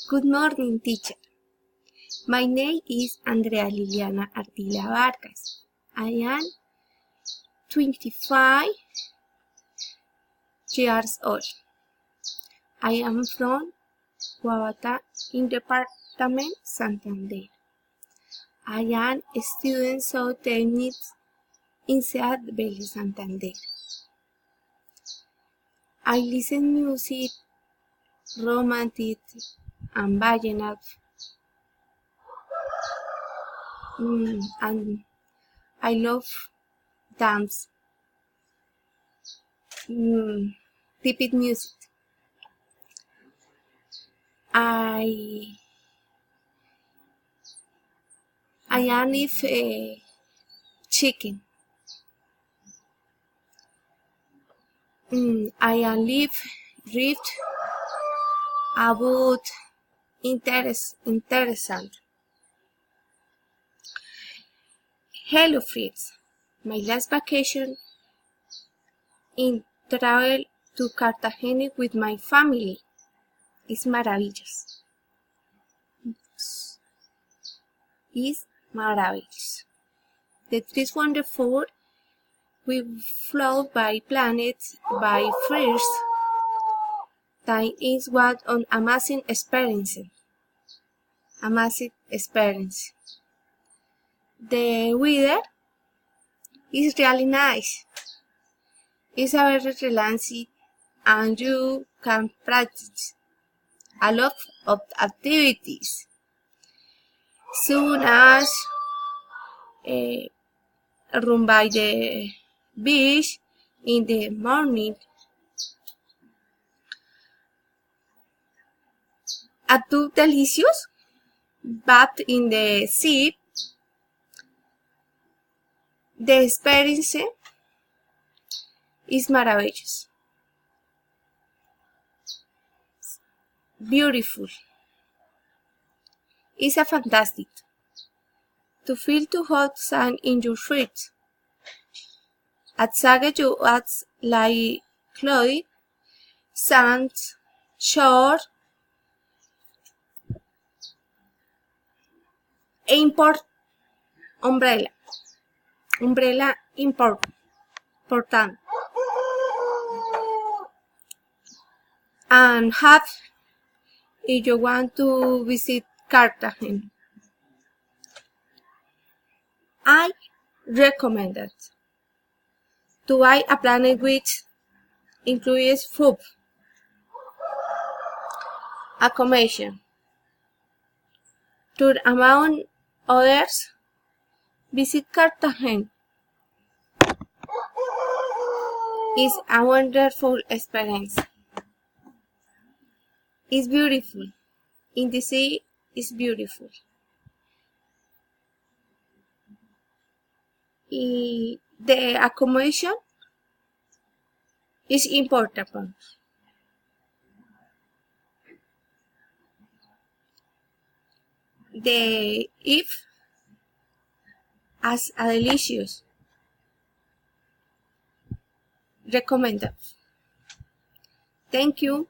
Good morning, teacher. My name is Andrea Liliana Ardila Vargas. I am 25 years old. I am from Guabata in Department Santander. I am a student of techniques in Seat Valley, Santander. I listen music, romantic, and vallenato. And I love dance, typical music. I am if chicken. I am read about interessant. Hello friends, my last vacation in travel to Cartagena with my family is maravilloso. It's marvelous. The trip is wonderful. We flew by planets by first time is what an amazing experience. The weather is really nice. It's a very relaxing and you can practice a lot of activities. Soon as run by the beach in the morning. Too delicious, but in the sea, the experience is marvelous. Beautiful. It's a fantastic to feel too hot sun in your feet. At Saga you add like cloth, sand, shore, import umbrella important and have if you want to visit Cartagena. I recommend it to buy a plan which includes food, accommodation, to among others. Visit Cartagena. It's a wonderful experience. It's beautiful. In the sea, it's beautiful. The accommodation is important. The if as a delicious. Recommended. Thank you.